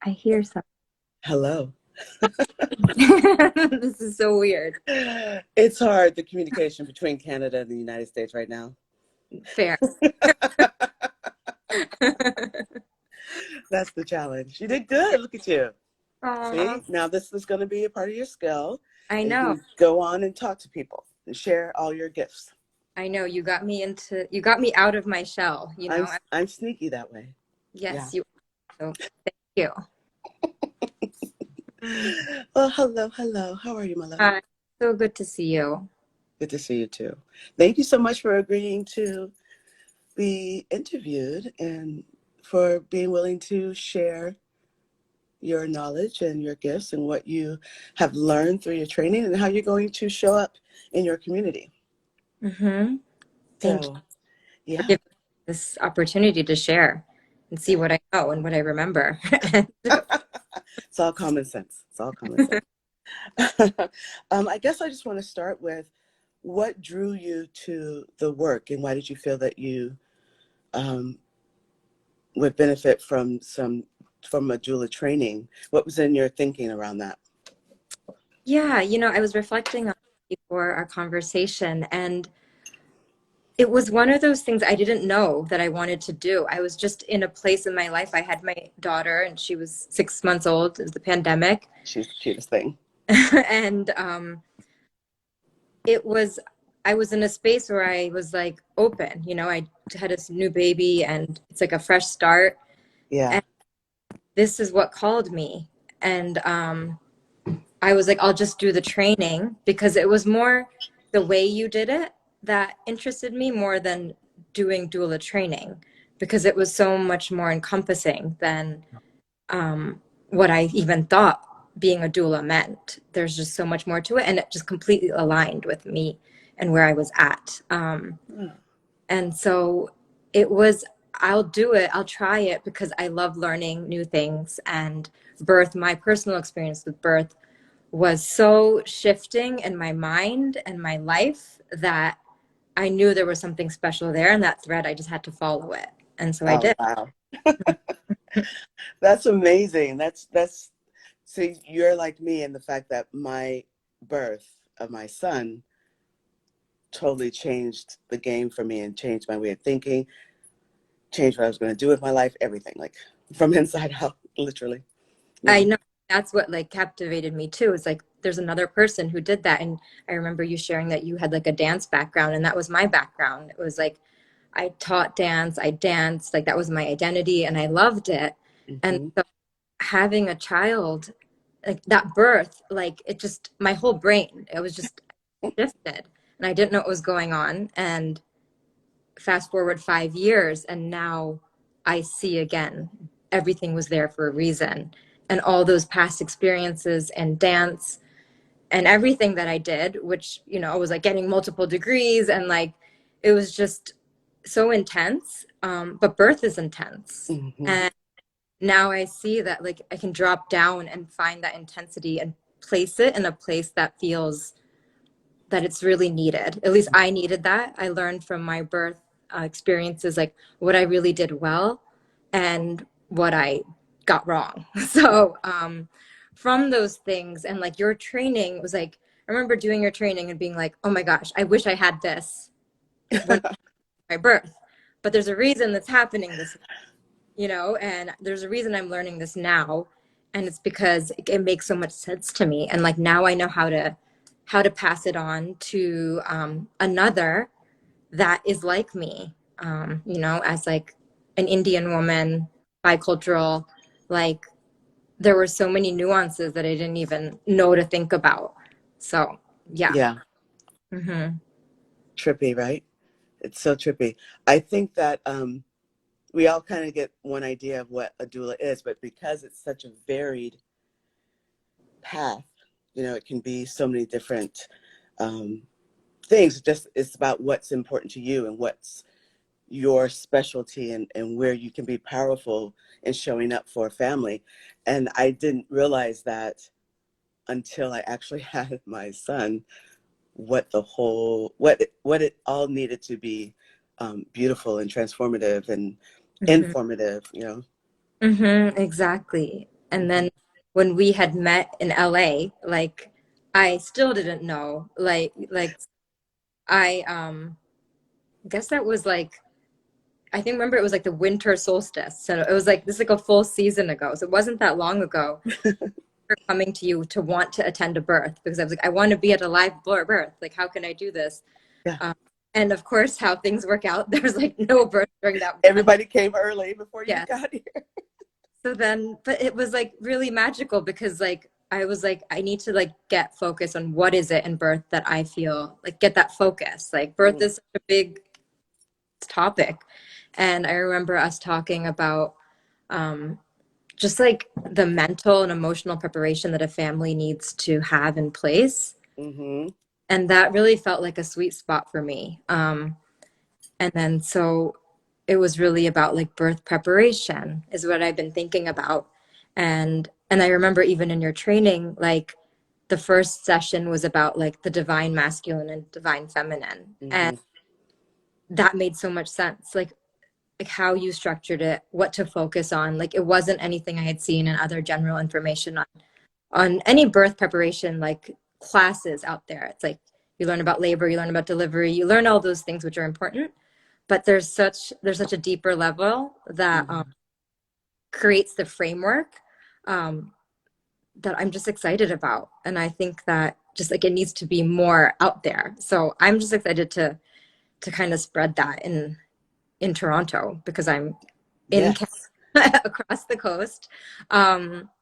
I hear something. Hello. This is so weird. It's hard, the communication between Canada and the United States right now. Fair. That's the challenge. You did good. Look at you. Aw, See, now this is going to be a part of your skill, I and you know. can go on and talk to people and share all your gifts. I know. You got me out of my shell, I'm I'm sneaky that way. Yeah. Yes, you so thank you. Mm. Well, hello, hello. How are you, my love? Hi. So good to see you. Good to see you too. Thank you so much for agreeing to be interviewed and for being willing to share your knowledge and your gifts and what you have learned through your training and how you're going to show up in your community. Mm-hmm. Thank you So, for yeah, giving me this opportunity to share and see what I know and what I remember. it's all common sense. It's all common sense. I guess I just want to start with what drew you to the work and why did you feel that you um, would benefit from a doula training? What was in your thinking around that? Yeah, I was reflecting on it before our conversation, and it was one of those things I didn't know that I wanted to do. I was just in a place in my life. I had my daughter, and she was 6 months old. It was the pandemic. She's the cutest thing. And it was, I was in a space where I was like open. I had this new baby, and it's like a fresh start. Yeah. And this is what called me. And I was like, I'll just do the training because it was more the way you did it that interested me more than doing doula training because it was so much more encompassing than what I even thought being a doula meant. There's just so much more to it, and it just completely aligned with me and where I was at. And so it was, I'll do it, I'll try it because I love learning new things. And birth, my personal experience with birth was so shifting in my mind and my life that I knew there was something special there, and that thread, I just had to follow it. And so I Oh, did. wow. That's amazing. That's see, you're like me in the fact that my birth of my son totally changed the game for me and changed my way of thinking, changed what I was going to do with my life, everything, like from inside out, literally. I Yeah. know that's what like captivated me too. It's like there's another person who did that. And I remember you sharing that you had like a dance background, and that was my background. It was like I taught dance, I danced, like that was my identity, and I loved it. And Hmm. so having a child, like that birth, like it just, my whole brain, it was just shifted, and I didn't know what was going on. And fast forward 5 years, and now I see again, everything was there for a reason. And all those past experiences and dance and everything that I did, which, I was like getting multiple degrees, and like it was just so intense. But birth is intense. Hmm. And now I see that like I can drop down and find that intensity and place it in a place that feels that it's really needed. At least I needed that. I learned from my birth experiences, like what I really did well and what I got wrong. So from those things, and like your training was like, I remember doing your training and being like, oh my gosh, I wish I had this when my birth. But there's a reason that's happening this, and there's a reason I'm learning this now. And it's because it makes so much sense to me. And like now I know how to pass it on to another that is like me, as like an Indian woman, bicultural, like there were so many nuances that I didn't even know to think about. So yeah. Yeah. Hmm. Trippy, right? It's so trippy. I think that we all kind of get one idea of what a doula is, but because it's such a varied path, it can be so many different um, things. Just it's about what's important to you and what's your specialty and where you can be powerful in showing up for a family. And I didn't realize that until I actually had my son, what it all needed to be beautiful and transformative and Hmm. informative. Hmm. Exactly. And Mm-hmm. then when we had met in LA, like I still didn't know. Like I guess that was like I think remember it was like the winter solstice. So it was like this is like a full season ago. So it wasn't that long ago for coming to you to want to attend a birth because I was like, I want to be at a live birth. Like, how can I do this? Yeah. Um, and of course, how things work out, there's like no birth during that month. Everybody came early before you Yeah. got here. So then, but it was like really magical because like I was like, I need to like get focused on what is it in birth that I feel like get that focus. Like birth Mm-hmm. is such a big topic. And I remember us talking about um, just like the mental and emotional preparation that a family needs to have in place. Mm-hmm. And that really felt like a sweet spot for me. And then so it was really about like birth preparation is what I've been thinking about. And I remember even in your training, like the first session was about like the divine masculine and divine feminine. And Mm-hmm. that made so much sense. Like how you structured it, what to focus on. Like it wasn't anything I had seen in other general information on any birth preparation like classes out there. It's like you learn about labor, you learn about delivery, you learn all those things which are important, but there's such a deeper level that Mm-hmm. creates the framework um, that I'm just excited about, and I think that just like it needs to be more out there. So I'm just excited to kind of spread that in Toronto because I'm in Yes. Canada across the coast.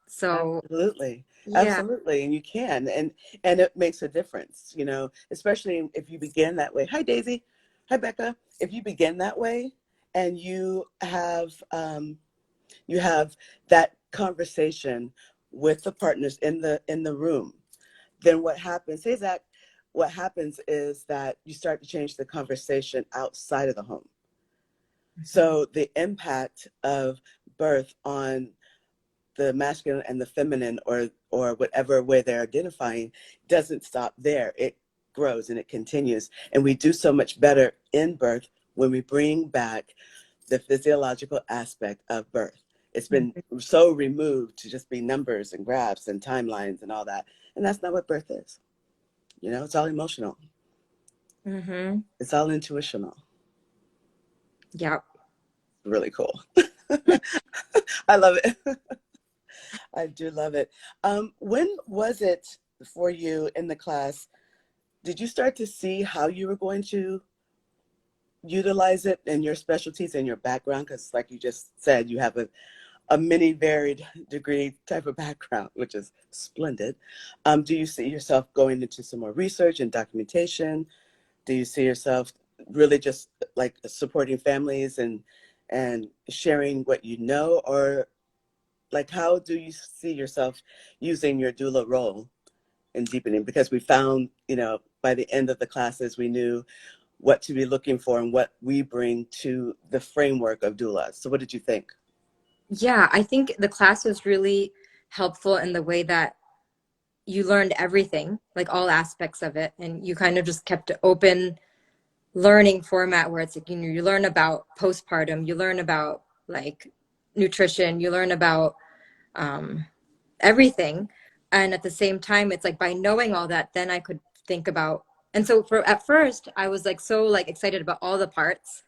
So Absolutely. yeah, Absolutely. And you can. And it makes a difference, you know, especially if you begin that way. Hi, Daisy. Hi, Becca. If you begin that way and you have that conversation with the partners in the room, then what happens, hey Zach, what happens is that you start to change the conversation outside of the home. So the impact of birth on the masculine and the feminine or whatever way they're identifying doesn't stop there. It grows and it continues. And we do so much better in birth when we bring back the physiological aspect of birth. It's been so removed to just be numbers and graphs and timelines and all that. And that's not what birth is. You know, it's all emotional. mm-hmm. It's all intuitional. Yeah. Really cool. I love it. I do love it. When was it for you in the class? Did you start to see how you were going to utilize it in your specialties and your background? Because, like you just said, you have a many varied degree type of background, which is splendid. Do you see yourself going into some more research and documentation? Do you see yourself really just like supporting families and sharing what you know, or like how do you see yourself using your doula role in deepening? Because we found, you know, by the end of the classes, we knew what to be looking for and what we bring to the framework of doula. So what did you think? Yeah, I think the class was really helpful in the way that you learned everything, like all aspects of it, and you kind of just kept it open learning format where it's like you learn about postpartum, you learn about like nutrition, you learn about um, everything, and at the same time, it's like by knowing all that, then I could think about. And so for at first, I was like so like excited about all the parts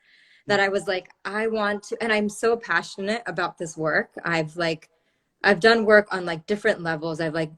that I was like, I want to, and I'm so passionate about this work. I've done work on like different levels. I've like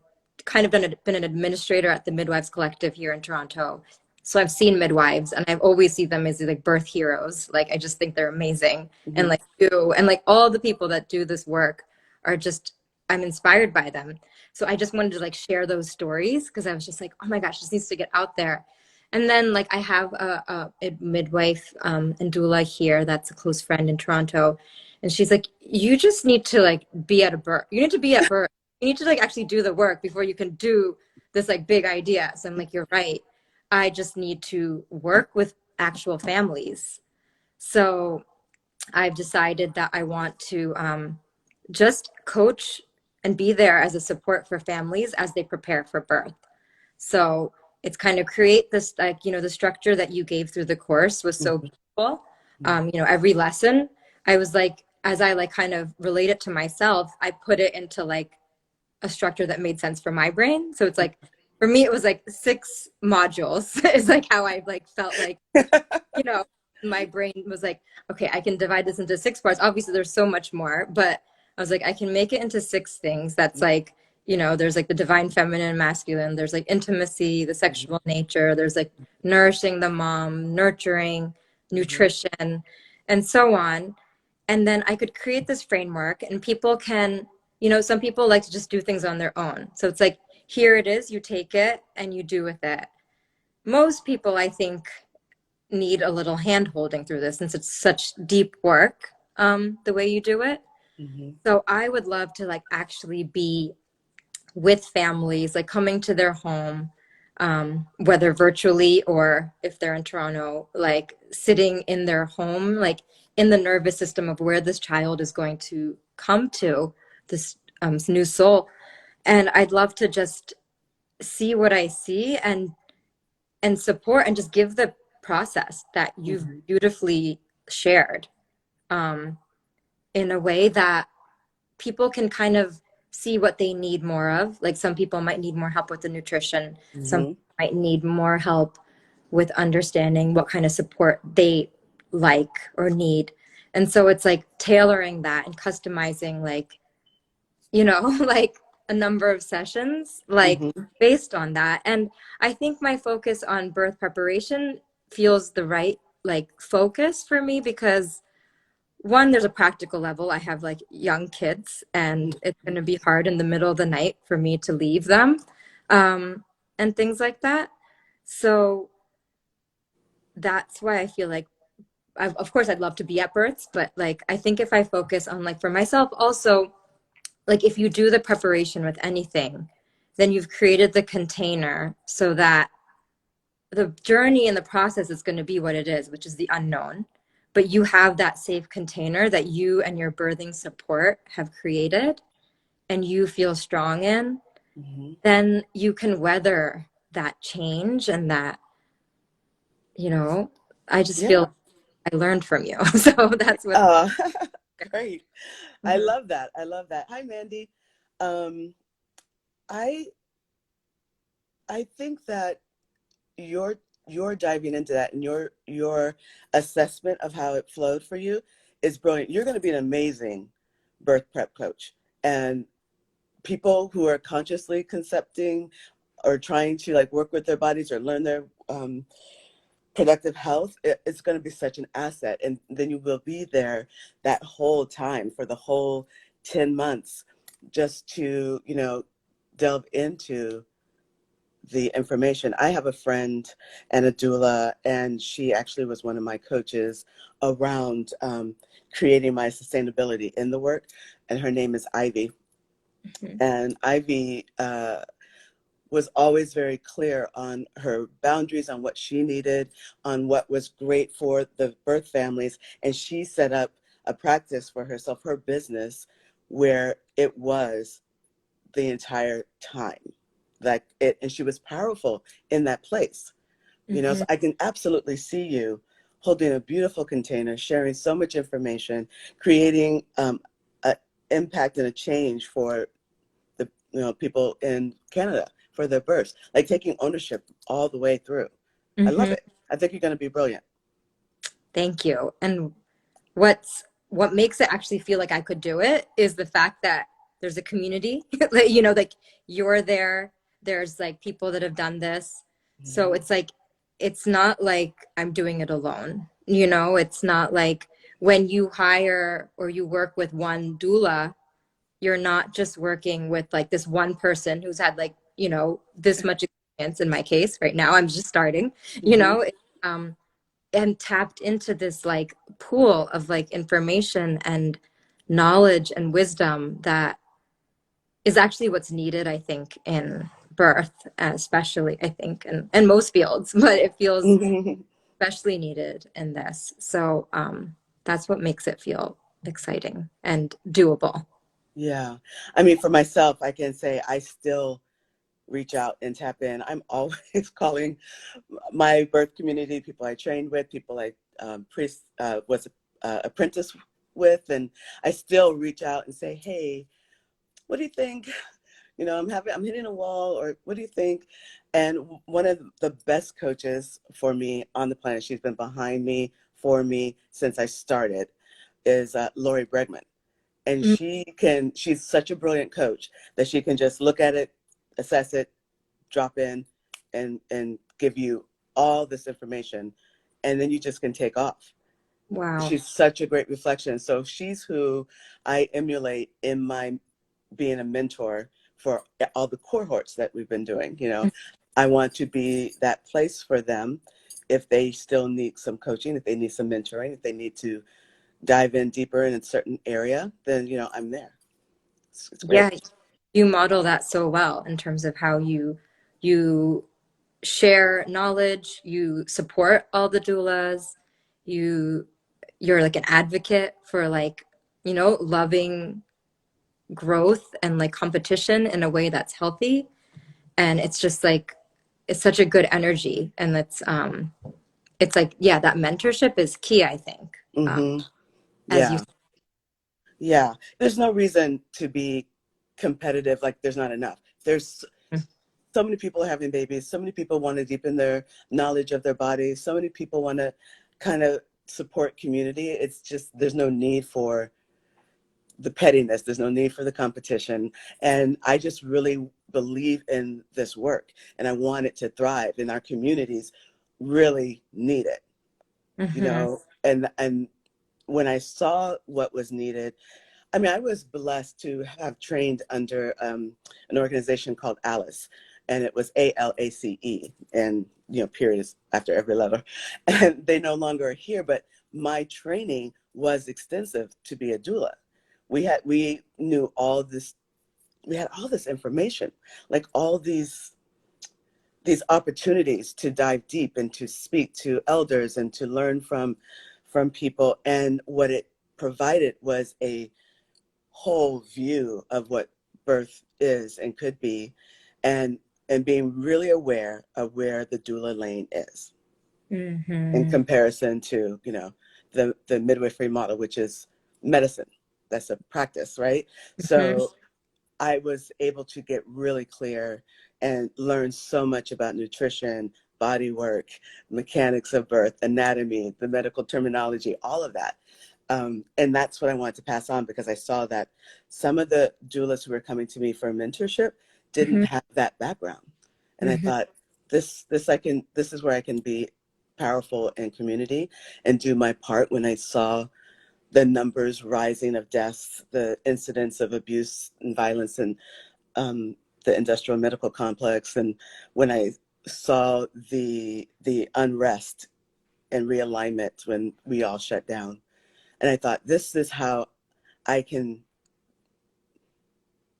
kind of been an administrator at the Midwives Collective here in Toronto. So I've seen midwives and I've always seen them as like birth heroes. Like I just think they're amazing. And Mm-hmm. like you and like all the people that do this work are just I'm inspired by them. So I just wanted to like share those stories because I was just like, oh my gosh, this needs to get out there. And then like I have a midwife and doula here that's a close friend in Toronto. And she's like, you just need to like be at a birth. You need to be at birth. You need to like actually do the work before you can do this like big idea. So I'm like, you're right. I just need to work with actual families. So I've decided that I want to just coach and be there as a support for families as they prepare for birth. So it's kind of create this, like, the structure that you gave through the course was so beautiful. Every lesson, I was like, as I like kind of relate it to myself, I put it into like a structure that made sense for my brain. So it's like, for me, it was like 6 modules is like how I like felt like, you know, my brain was like, okay, I can divide this into 6 parts. Obviously, there's so much more, but I was like, I can make it into 6 things. That's like, you know, there's like the divine feminine and masculine, there's like intimacy, the sexual nature, there's like nourishing the mom, nurturing, Mhm. nutrition, and so on. And then I could create this framework, and people can, you know, some people like to just do things on their own. So it's like, here it is, you take it and you do with it. Most people, I think, need a little hand holding through this since it's such deep work, the way you do it. Mhm. So I would love to like actually be with families, like coming to their home, whether virtually or if they're in Toronto, like sitting in their home, like in the nervous system of where this child is going to come to, this new soul. And I'd love to just see what I see and support and just give the process that you've Mhm. beautifully shared, um, in a way that people can kind of see what they need more of. Like some people might need more help with the nutrition, some Mhm. people might need more help with understanding what kind of support they like or need. And so it's like tailoring that and customizing, like, you know, like a number of sessions, like Mhm. based on that. And I think my focus on birth preparation feels the right like focus for me because one, there's a practical level. I have like young kids, and it's going to be hard in the middle of the night for me to leave them, and things like that. So that's why I feel like, of course, I'd love to be at births, but like, I think if I focus on like for myself, also, like if you do the preparation with anything, then you've created the container so that the journey and the process is going to be what it is, which is the unknown. But you have that safe container that you and your birthing support have created and you feel strong in, Mhm. then you can weather that change and that, you know, I just feel Yeah. like I learned from you. So that's what. Oh, great. I Mhm. love that. I love that. Hi, Mandy. Um, I I think that your diving into that and your assessment of how it flowed for you is brilliant. You're going to be an amazing birth prep coach, and people who are consciously concepting or trying to like work with their bodies or learn their productive health, it's going to be such an asset. And then you will be there that whole time for the whole 10 months just to, delve into the information. I have a friend and a doula, and she actually was one of my coaches around creating my sustainability in the work. And her name is Ivy. Mhm. And Ivy was always very clear on her boundaries, on what she needed, on what was great for the birth families. And she set up a practice for herself, her business, where it was the entire time. Like it, and she was powerful in that place. So Mhm. I can absolutely see you holding a beautiful container, sharing so much information, creating an impact and a change for the people in Canada for their births, like taking ownership all the way through. I love Mhm. it. I think you're going to be brilliant. Thank you. And what makes it actually feel like I could do it is the fact that there's a community, like, you know, like you're there, there's like people that have done this. So Mm-hmm. it's like, it's not like I'm doing it alone. You know, it's not like when you hire or you work with one doula, you're not just working with like this one person who's had like, you know, this much experience. In my case right now, I'm just starting, you Mm-hmm. know, and tapped into this like pool of like information and knowledge and wisdom that is actually what's needed, I think, in birth, especially, I think, and most fields, but it feels Mm-hmm. especially needed in this. So that's what makes it feel exciting and doable. Yeah. I mean, for myself, I can say I still reach out and tap in. I'm always calling my birth community, people I trained with, people I was apprentice with, and I still reach out and say, hey, what do you think? I'm hitting a wall, or what do you think? And one of the best coaches for me on the planet, she's been behind me, for me since I started, is Lori Bregman. And Mm. she's such a brilliant coach that she can just look at it, assess it, drop in, and give you all this information, and then you just can take off. Wow. She's such a great reflection. So she's who I emulate in my being a mentor for all the cohorts that we've been doing. I want to be that place for them if they still need some coaching, if they need some mentoring, if they need to dive in deeper in a certain area, then I'm there. It's great. Yeah, you model that so well in terms of how you share knowledge, you support all the doulas, you you're like an advocate for like, loving growth and like competition in a way that's healthy. And it's just like it's such a good energy. And it's like, yeah, that mentorship is key, I think. Mm-hmm. As you Yeah. Yeah. There's no reason to be competitive. Like there's not enough. There's so many people having babies. So many people want to deepen their knowledge of their bodies. So many people want to kind of support community. It's just, there's no need for the pettiness. There's no need for the competition. And I just really believe in this work, and I want it to thrive, and our communities really need it, Mhm. and when I saw what was needed, I mean, I was blessed to have trained under an organization called ALICE, and it was ALACE, and periods after every letter. And they no longer are here, but my training was extensive to be a doula. We knew all this. We had all this information, like all these opportunities to dive deep and to speak to elders and to learn from people. And what it provided was a whole view of what birth is and could be, and being really aware of where the doula lane is in Mhm. comparison to the midwifery model, which is medicine. That's a practice, right? Mhm. So I was able to get really clear and learn so much about nutrition, body work, mechanics of birth, anatomy, the medical terminology, all of that. And that's what I wanted to pass on, because I saw that some of the doulas who were coming to me for mentorship didn't Mhm. have that background. And I Mhm. thought, this is where I can be powerful in community and do my part. When I saw the numbers rising of deaths, the incidents of abuse and violence in the industrial medical complex, and when I saw the unrest and realignment when we all shut down, and I thought, this is how I can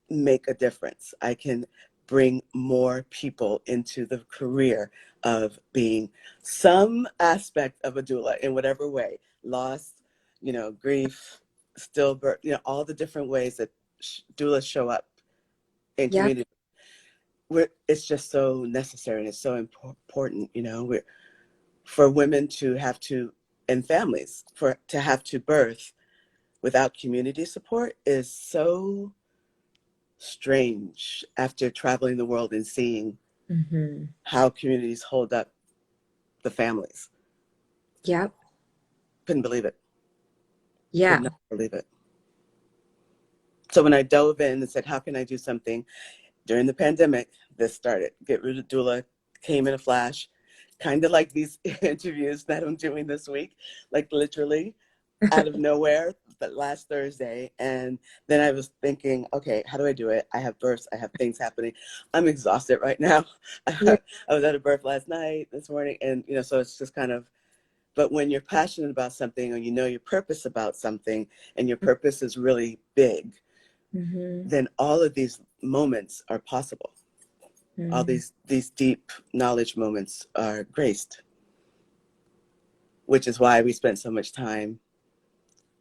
make a difference. I can bring more people into the career of being some aspect of a doula in whatever way, loss, grief, stillbirth, all the different ways that doulas show up in Yep. community. It's just so necessary, and it's so important, for women to have to, and families to have to birth without community support is so strange after traveling the world and seeing Mhm. how communities hold up the families. Yep. Couldn't believe it. Could Yeah. not believe it. So when I dove in and said, how can I do something during the pandemic, this started. Get Rid of Doula came in a flash, kind of like these interviews that I'm doing this week, like literally out of nowhere, but last Thursday. And then I was thinking, okay, how do I do it? I have births, I have things happening. I'm exhausted right now. Yeah. I was at a birth last night, this morning, and so it's just kind of, but when you're passionate about something, or your purpose about something, and your purpose is really big, Mhm. then all of these moments are possible. All Mhm. these deep knowledge moments are graced, which is why we spent so much time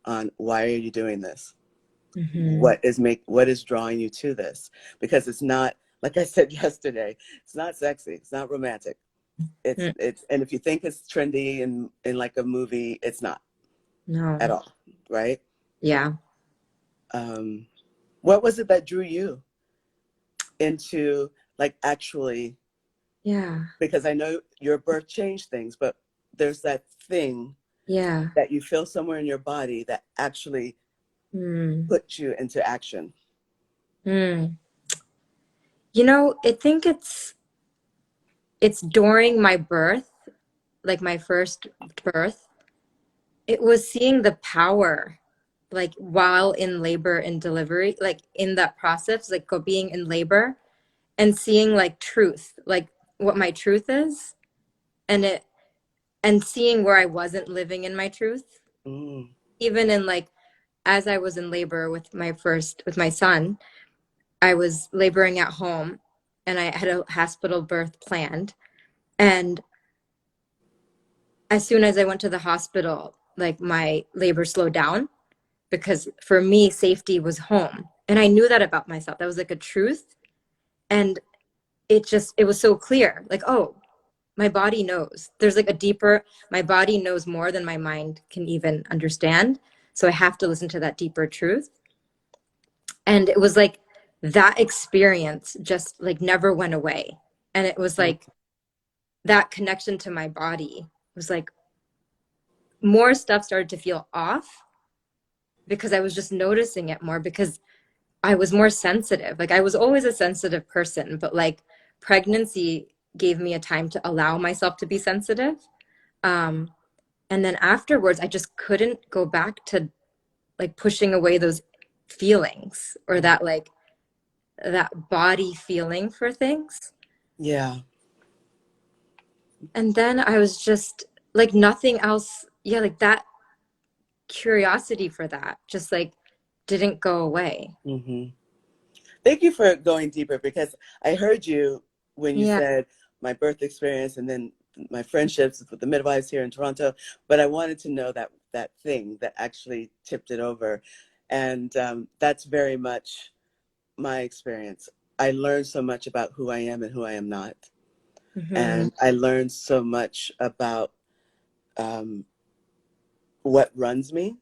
on, why are you doing this? Mhm. What is drawing you to this? Because it's not, like I said yesterday, it's not sexy, it's not romantic. Mm. It's And if you think it's trendy and in like a movie, it's not No. at all, right? Yeah. Um, what was it that drew you into like actually, Yeah. because I know your birth changed things, but there's that thing Yeah. that you feel somewhere in your body that actually Mm. put you into action. Mm. I think it's during my birth, like my first birth. It was seeing the power, like while in labor and delivery, like in that process, like go being in labor and seeing like truth, like what my truth is, and it and seeing where I wasn't living in my truth, Mm, even in like as I was in labor with my son, I was laboring at home and I had a hospital birth planned. And as soon as I went to the hospital, like my labor slowed down because for me, safety was home. And I knew that about myself. That was like a truth. And it was so clear like, oh, my body knows. There's like a deeper, my body knows more than my mind can even understand. So I have to listen to that deeper truth. And it was like that experience just like never went away. And it was mm, like that connection to my body was like more stuff started to feel off because I was just noticing it more because I was more sensitive. Like I was always a sensitive person, but like pregnancy gave me a time to allow myself to be sensitive. Um, and then afterwards, I just couldn't go back to like pushing away those feelings or mm. that body feeling for things. Yeah. And then I was just like nothing else. Yeah, like that curiosity for that just like didn't go away. Hmm. Thank you for going deeper, because I heard you when you Yeah. said my birth experience and then my friendships with the midwives here in Toronto, but I wanted to know that thing that actually tipped it over. And that's very much my experience. I learned so much about who I am and who I am not. Mm-hmm. And I learned so much about um, what runs me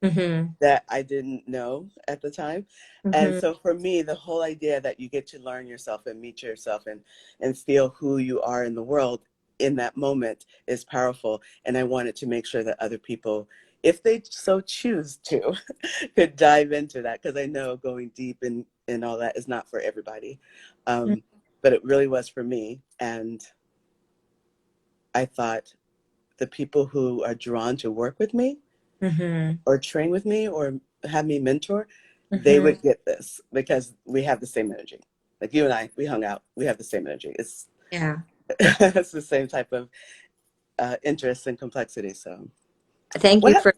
Mm-hmm. that I didn't know at the time. And Mm-hmm. so for me, the whole idea that you get to learn yourself and meet yourself and feel who you are in the world in that moment is powerful. And I wanted to make sure that other people, if they so choose to, could dive into that, because I know going deep in all that is not for everybody. Um, but it really was for me. And I thought the people who are drawn to work with me Mm-hmm. or train with me or have me mentor, they Mm-hmm. would get this because we have the same energy. Like you and I, we hung out, we have the same energy. It's Yeah. it's the same type of interest and complexity. So Thank what you hap- for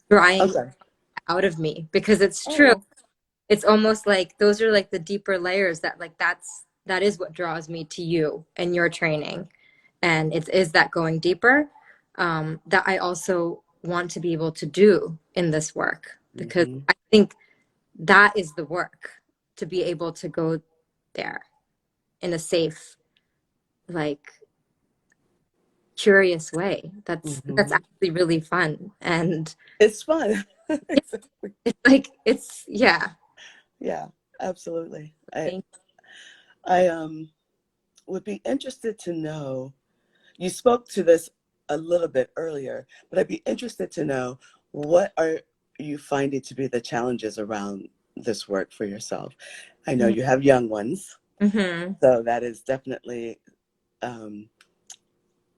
I'm drawing sorry. out of me because it's true. Oh. It's almost like those are like the deeper layers that like that is what draws me to you and your training. And it is that going deeper that I also want to be able to do in this work because Hmm. I think that is the work to be able to go there in a safe, like curious way. That's Hmm. actually really fun. And It's fun. yeah, Exactly. it's like it's yeah. Yeah, absolutely. Thank I would be interested to know, you spoke to this a little bit earlier, but I'd be interested to know, what are you finding to be the challenges around this work for yourself? I know you. you have young ones, Mm-hmm. so that is definitely um,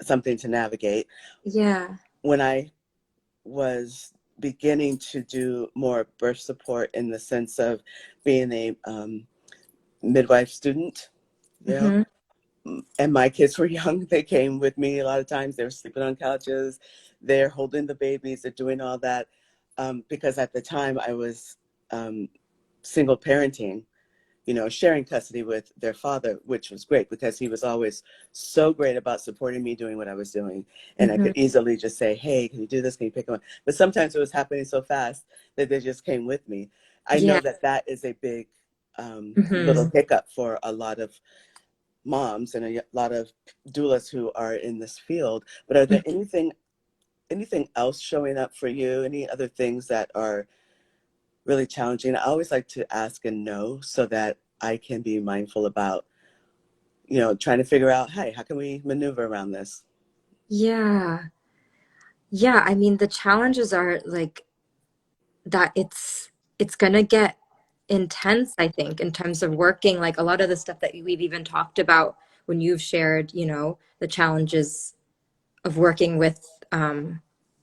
something to navigate. Yeah. When I was beginning to do more birth support in the sense of being a midwife student, you know, Mm-hmm. and my kids were young. They came with me a lot of times. They were sleeping on couches. They're holding the babies. They're doing all that. Because at the time I was single parenting, sharing custody with their father, which was great because he was always so great about supporting me doing what I was doing. And I Mm-hmm. could easily just say, hey, can you do this? Can you pick one? But sometimes it was happening so fast that they just came with me. I know Yeah. that that is a big little Mm-hmm. hiccup for a lot of moms and a lot of doulas who are in this field. But are there anything else showing up for you? Any other things that are really challenging. I always like to ask and know so that I can be mindful about, trying to figure out, hey, how can we maneuver around this? Yeah. Yeah, I mean the challenges are like that it's gonna get intense, I think, in terms of working, like a lot of the stuff that we've even talked about when you've shared, the challenges of working with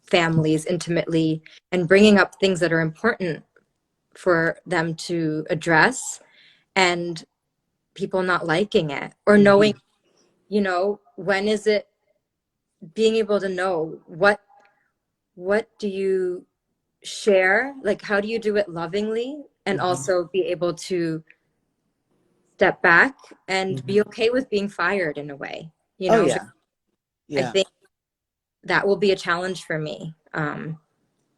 families intimately and bringing up things that are important for them to address and people not liking it or knowing, Hmm. when is it being able to know what do you share, like how do you do it lovingly and Hmm. also be able to step back and be Hmm. okay with being fired in a way, Oh, because yeah. I Yeah. think that will be a challenge for me,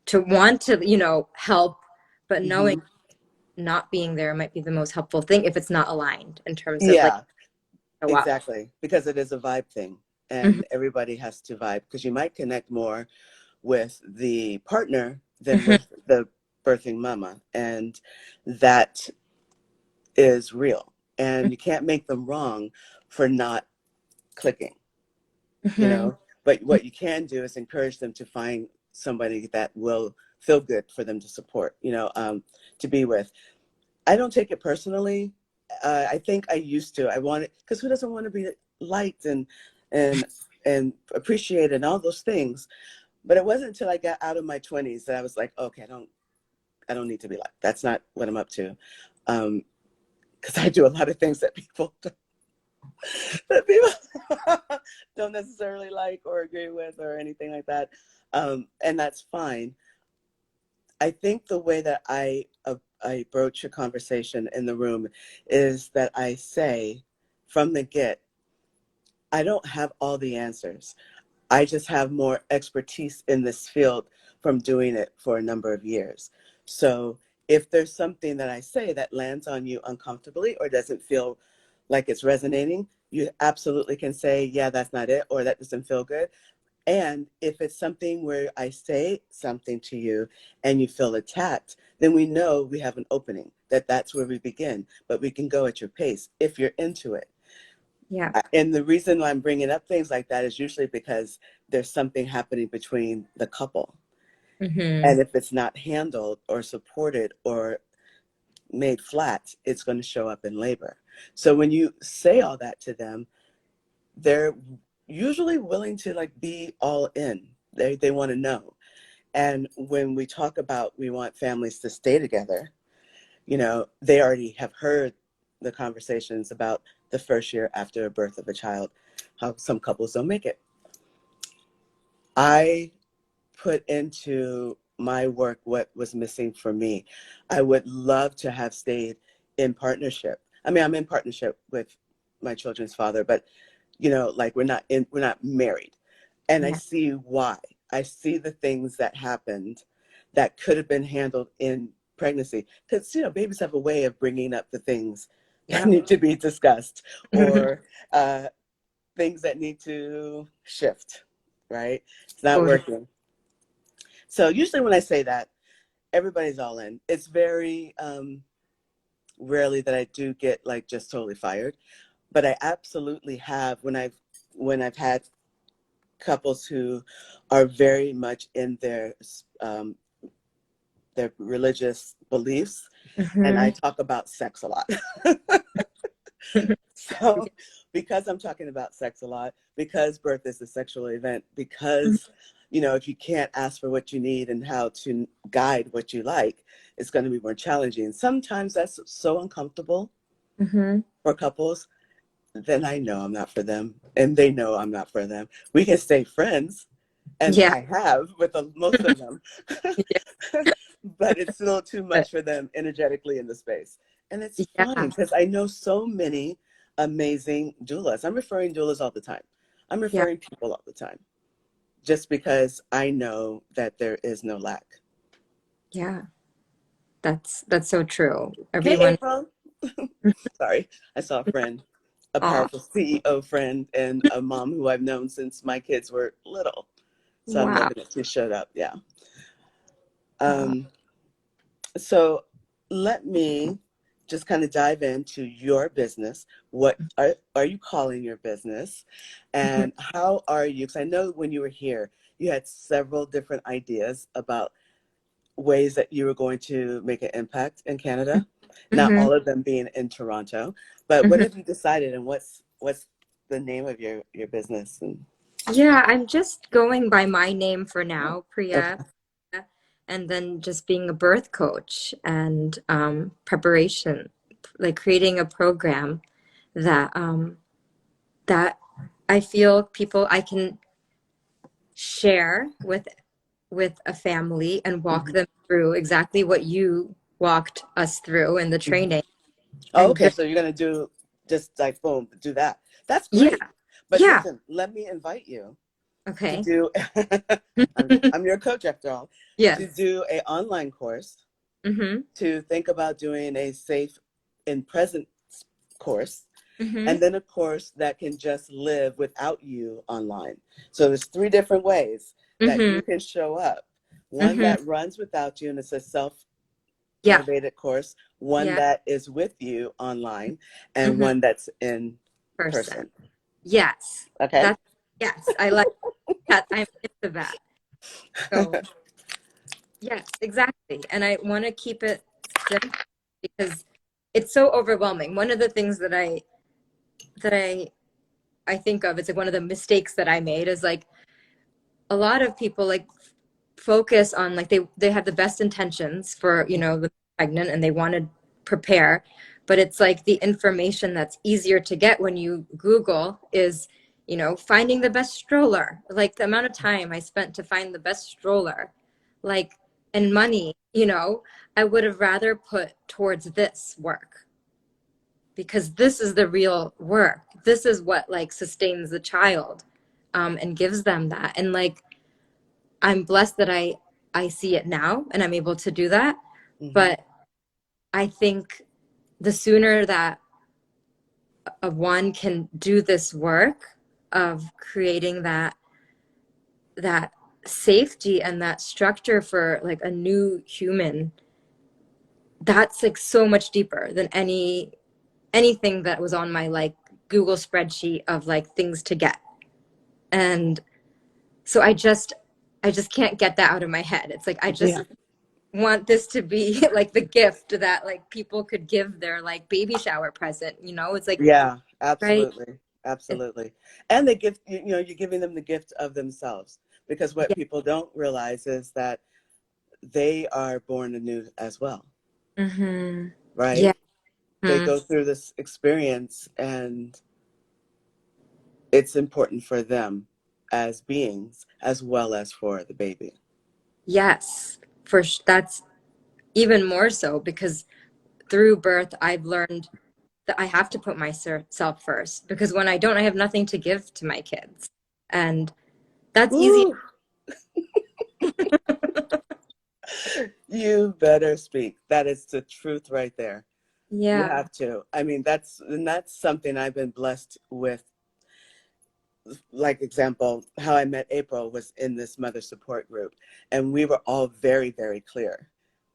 to want to, help, but knowing Hmm. not being there might be the most helpful thing if it's not aligned in terms of like Yeah, show up. exactly. Because it is a vibe thing Mhm, and everybody has to vibe because you might connect more with the partner than mhm, with the birthing mama. And that is real. And you can't make them wrong for not clicking, you mhm, know? But what you can do is encourage them to find somebody that will feel good for them to support, to be with. I don't take it personally. I think I used to. I wanted, because who doesn't want to be liked and and appreciated and all those things. But it wasn't until I got out of my 20s that I was like, okay, I don't need to be liked. That's not what I'm up to. Because I do a lot of things that people don't necessarily like or agree with or anything like that. And that's fine. I think the way that I broach a conversation in the room is that I say from the get, I don't have all the answers. I just have more expertise in this field from doing it for a number of years. So if there's something that I say that lands on you uncomfortably or doesn't feel like it's resonating, you absolutely can say, yeah, that's not it, or that doesn't feel good. And if it's something where I say something to you and you feel attacked, then we know we have an opening, that's where we begin. But we can go at your pace if you're into it. yeah. And the reason why I'm bringing up things like that is usually because there's something happening between the couple. Hmm. And if it's not handled or supported or made flat, it's going to show up in labor. So when you say all that to them, they're usually willing to like be all in. They want to know. And when we talk about we want families to stay together, they already have heard the conversations about the first year after a birth of a child, how some couples don't make it. I put into my work what was missing for me. I would love to have stayed in partnership. I mean, I'm in partnership with my children's father, but like we're not married. And I Yeah. see why. I see the things that happened that could have been handled in pregnancy. Because, babies have a way of bringing up the things that Yeah. need to be discussed or uh, things that need to shift, right? It's not Totally. working. So usually when I say that, everybody's all in. It's very rarely that I do get like just totally fired, but I absolutely have when I've had couples who are very much in their religious beliefs, and I Hmm. talk about sex a lot. So, because I'm talking about sex a lot, because birth is a sexual event, because if you can't ask for what you need and how to guide what you like, it's going to be more challenging. Sometimes that's so uncomfortable Hmm. for couples, then I know I'm not for them, and they know I'm not for them. We can stay friends, and Yeah. I have with most of them, but it's still too Yeah. much for them energetically in the space. And it's fine Yeah. because I know so many amazing doulas. I'm referring doulas all the time. I'm Yeah. referring people all the time just because I know that there is no lack. Yeah. That's so true. Hey, Everyone. April. Sorry, I saw a friend, a Oh, powerful CEO friend, and a mom who I've known since my kids were little. So I'm wow. loving it. She showed up. Yeah. Wow. Um, So let me just kind of dive into your business. What are you calling your business? Mhm. And how are you? Because I know when you were here, you had several different ideas about ways that you were going to make an impact in Canada. Not Mhm. all of them being in Toronto, but what Mhm. have you decided, and what's the name of your business? And Yeah, I'm just going by my name for oh, now, okay. Priya, and then just being a birth coach and preparation, like creating a program that that I feel people I can share with a family and walk Hmm. them through exactly what you walked us through in the Hmm. training Oh, and okay, just so you're gonna do just like boom, do that. That's yeah, great. But yeah, listen, let me invite you to okay. do. I'm your coach after all. To Yes. do a online course, Mm-hmm. to think about doing a safe in present course, Mm-hmm. and then a course that can just live without you online. So there's three different ways that Mm-hmm. you can show up. One Mm-hmm. that runs without you and it's a self Yeah. motivated course, one Yeah. that is with you online, and Mm-hmm. one that's in Person. person. Yes. Okay? That's yes. I like that. I'm into that. So yes, exactly. And I want to keep it simple because it's so overwhelming. One of the things that I think of, it's like one of the mistakes that I made is like a lot of people like focus on like they have the best intentions for the pregnant and they want to prepare, but it's like the information that's easier to get when you Google is finding the best stroller, like the amount of time I spent to find the best stroller, like, and money, I would have rather put towards this work because this is the real work. This is what like sustains the child, and gives them that. And like I'm blessed that I see it now and I'm able to do that. Hmm. But I think the sooner that a one can do this work of creating that safety and that structure for like a new human, that's like so much deeper than anything that was on my like Google spreadsheet of like things to get. And so I just can't get that out of my head. It's like I just Yeah. want this to be like the gift that like people could give their like baby shower present, it's like Yeah, right. absolutely. It, Absolutely. And they give, you're giving them the gift of themselves, because what yeah. people don't realize is that they are born anew as well, Mm-hmm. Yeah. right? They Mhm. go through this experience, and it's important for them as beings as well as for the baby. Yes, that's even more so because through birth I've learned that I have to put myself first because when I don't, I have nothing to give to my kids, and that's easy. Ooh, you better speak. That is the truth right there. You Yeah. have to. I mean, that's something I've been blessed with. Like example, how I met April was in this mother support group, and we were all very, very clear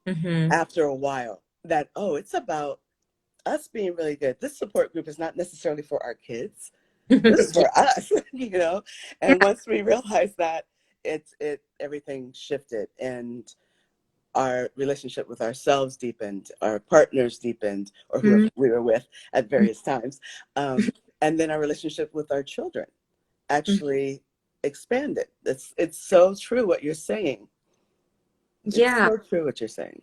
Mm-hmm. after a while that, oh, it's about us being really good. This support group is not necessarily for our kids. This is Yeah. for us, you know. Yeah. And once we realized that, it everything shifted, and our relationship with ourselves deepened, our partners deepened, or whoever we were with at various times, and then our relationship with our children Mhm. actually expanded. It's so true what you're saying. It's Yeah. so true what you're saying.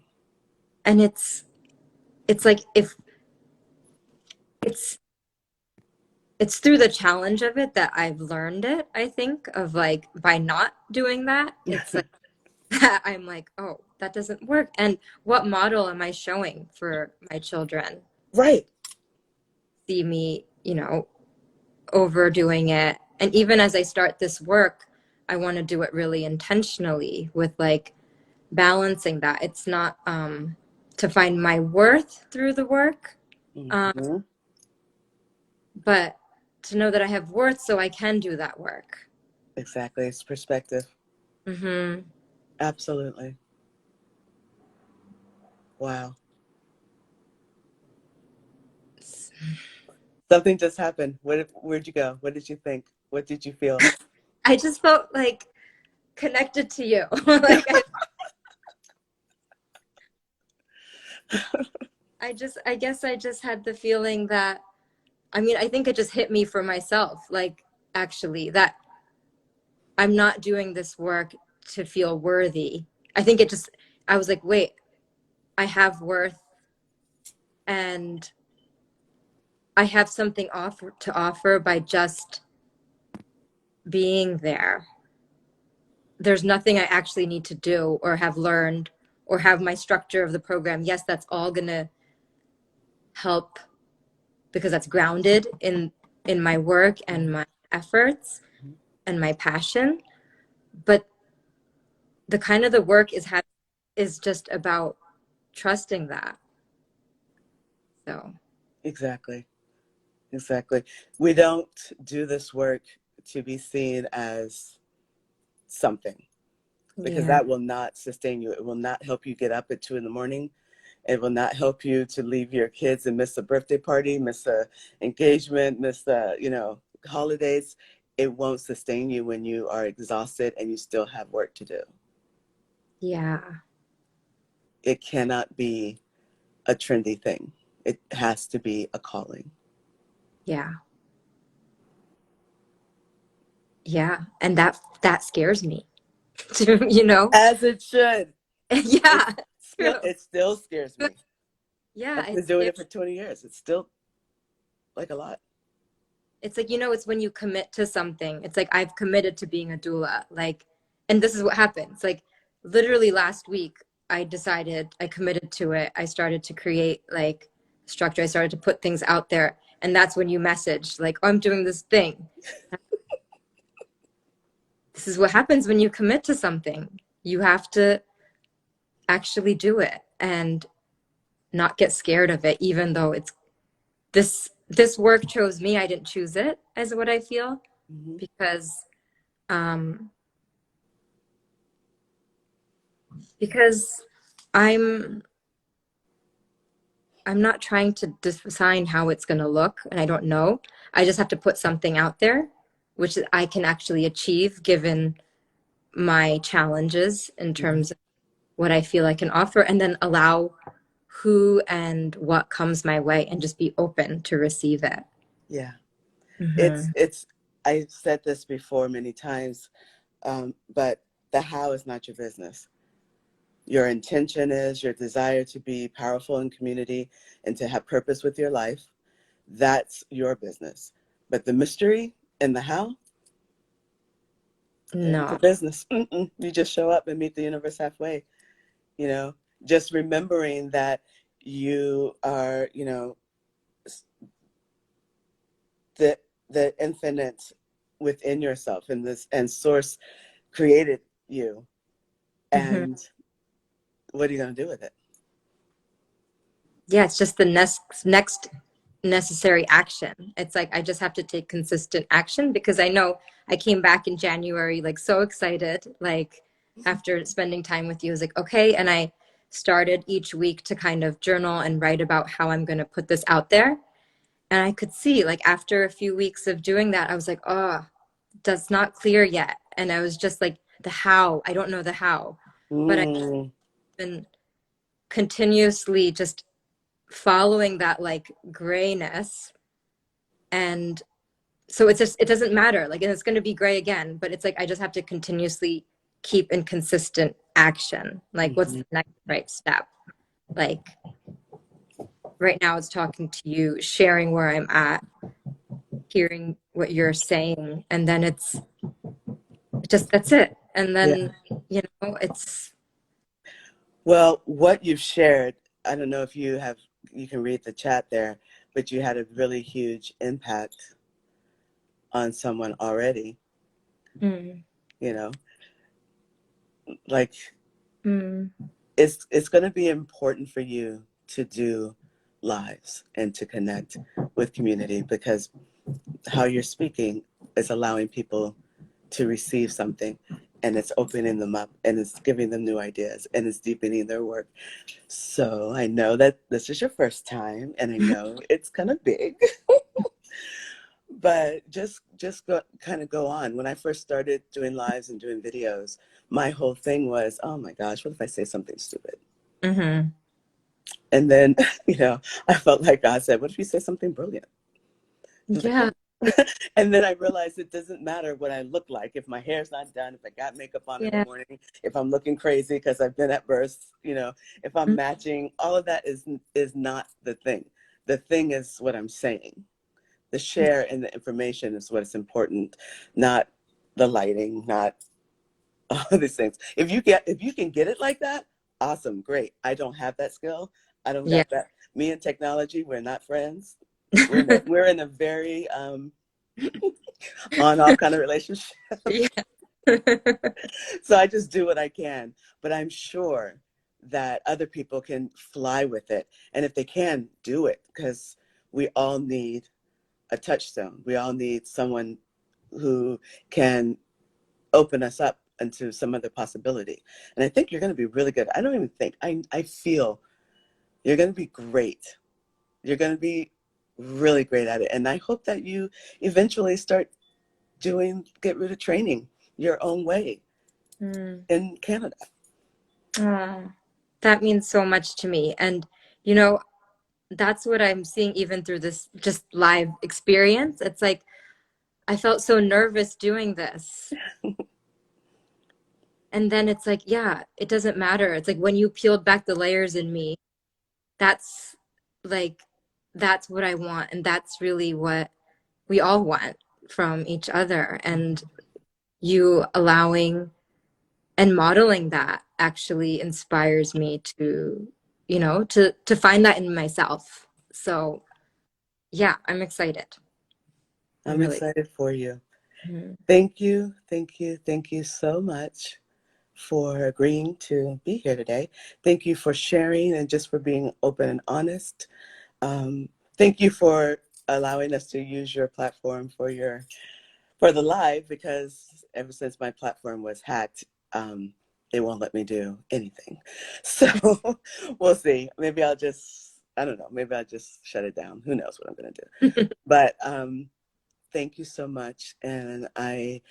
And it's like if it's it's through the challenge of it that I've learned it, I think, of like by not doing that, it's like that I'm like, oh, that doesn't work. And what model am I showing for my children? Right. See me, overdoing it. And even as I start this work, I want to do it really intentionally with like balancing that. It's not to find my worth through the work, um, Hmm. but to know that I have worth so I can do that work. Exactly. It's perspective. Hmm. Absolutely. Wow. Something just happened. Where'd you go? What did you think? What did you feel? I just felt like connected to you. Like I guess I just had the feeling that, I mean, I think it just hit me for myself, like actually that I'm not doing this work to feel worthy. I think it just, I was like, wait, I have worth and I have something to offer by just being there. There's nothing I actually need to do or have learned or have my structure of the program. Yes, that's all going to help because that's grounded in my work and my efforts and my passion. But the kind of the work is just about trusting that. So Exactly. Exactly. We don't do this work to be seen as something, because yeah, that will not sustain you. It will not help you get up at 2 a.m. It will not help you to leave your kids and miss a birthday party, miss a engagement, miss the, holidays. It won't sustain you when you are exhausted and you still have work to do. yeah, It cannot be a trendy thing. It has to be a calling. yeah, yeah. And that scares me to, As it should. It yeah, still true. it still scares me. Yeah, I've been doing it for 20 years. It's still like a lot. it's like, it's when you commit to something. It's like I've committed to being a doula. Like, and this is what happens. Like literally last week, I committed to it. I started to create like structure. I started to put things out there. And that's when you message like, oh, I'm doing this thing. This is what happens when you commit to something. You have to actually do it and not get scared of it, even though it's this work chose me. I didn't choose it, as what I feel, Hmm. because um because I'm I'm not trying to define how it's going to look, and I don't know. I just have to put something out there, which I can actually achieve given my challenges in Hmm. terms of what I feel I can offer, and then allow who and what comes my way and just be open to receive it. Yeah. Hmm. It's I've said this before many times, but the how is not your business. Your intention is your desire to be powerful in community and to have purpose with your life. That's your business. But the mystery and the how, it ain't No. your business. Mm-mm. You just show up and meet the universe halfway, you know, just remembering that you are, the infinite within yourself, and this and source created you. Hmm. And what are you going to do with it? Yeah, it's just the next necessary action. It's like I just have to take consistent action because I know I came back in January like so excited, like after spending time with you. I was like, okay, and I started each week to kind of journal and write about how I'm going to put this out there. And I could see like after a few weeks of doing that, I was like, oh, that's not clear yet. And I was just like, the how, I don't know the how, but I've Mm, been continuously just following that like grayness. And so it's just, it doesn't matter. Like, and it's going to be gray again, but it's like, I just have to continuously keep in consistent action. Like, what's mhm. the next right step? Like, right now it's talking to you, sharing where I'm at, hearing what you're saying. And then it's just, that's it. And Yeah. then, it's, Well, what you've shared, I don't know if you can read the chat there, but you had a really huge impact on someone already, mm, you know, like mm, it's going to be important for you to do lives and to connect with community, because how you're speaking is allowing people to receive something. and it's opening them up, and it's giving them new ideas, and it's deepening their work. So I know that this is your first time, and I know it's kind of big, but just kind of go on. When I first started doing lives and doing videos, my whole thing was, oh my gosh, what if I say something stupid? Mm-hmm. And then, I felt like God said, what if you say something brilliant? I was like, Yeah. oh. And then I realized it doesn't matter what I look like. If my hair's not done, if I got makeup on in the Yeah. morning, if I'm looking crazy because I've been at births, if I'm matching, all of that is not the thing. The thing is what I'm saying. The share and the information is what is important, not the lighting, not all of these things. If you can get it like that, awesome, great. I don't have that skill. I don't Yeah. got that. Me and technology, we're not friends. We're in a very on off kind of relationship. Yeah. So I just do what I can, but I'm sure that other people can fly with it, and if they can, do it, because we all need a touchstone. We all need someone who can open us up into some other possibility. And I think you're going to be really good. I don't even think, I feel you're going to be great. You're going to be really great at it. And I hope that you eventually get rid of training your own way Mm. in Canada. Oh, that means so much to me. And, you know, that's what I'm seeing even through this just live experience. It's like I felt so nervous doing this. And then it's like, yeah, it doesn't matter. It's like when you peeled back the layers in me, that's like, that's what I want. And that's really what we all want from each other. And you allowing and modeling that actually inspires me to, to find that in myself. So yeah, I'm excited. I'm I'm really. excited for you. Mhm. Thank you, thank you, thank you so much for agreeing to be here today. Thank you for sharing and just for being open and honest. Um, Thank you for allowing us to use your platform for the live, because ever since my platform was hacked, they won't let me do anything. So we'll see. Maybe I don't know, maybe I'll just shut it down. Who knows what I'm going to do. But thank you so much. And I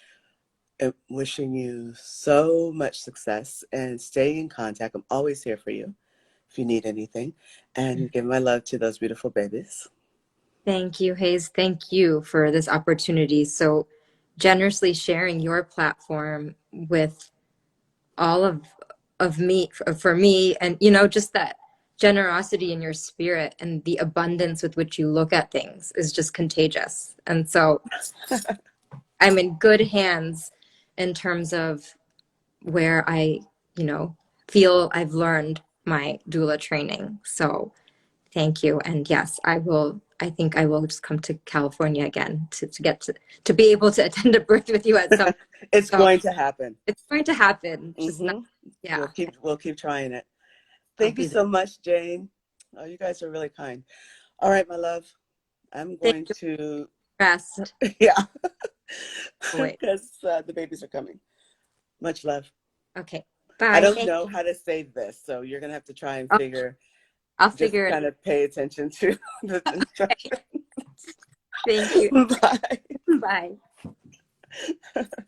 am wishing you so much success, and stay in contact. I'm always here for you if you need anything. And give my love to those beautiful babies. Thank you, Hayes. Thank you for this opportunity. So generously sharing your platform with all of me for me, and just that generosity in your spirit and the abundance with which you look at things is just contagious. And so I'm in good hands in terms of where I, feel I've learned my doula training. So thank you. And yes, I will. I think I will just come to California again to get to be able to attend a birth with you at some. It's So going to happen. it's going to happen. Just not, Hmm. yeah. We'll keep trying it. I'll Thank you be there. so much, Jane. Oh, you guys are really kind. All right, my love. I'm Thank going you. to, Rest. yeah, Wait. because the babies are coming. Much love. Okay. I Bye. don't Thank know you. how to save this, so you're gonna have to try and I'll, I'll just figure it kind of pay attention to the out. instructions. Thank you. Bye. Bye.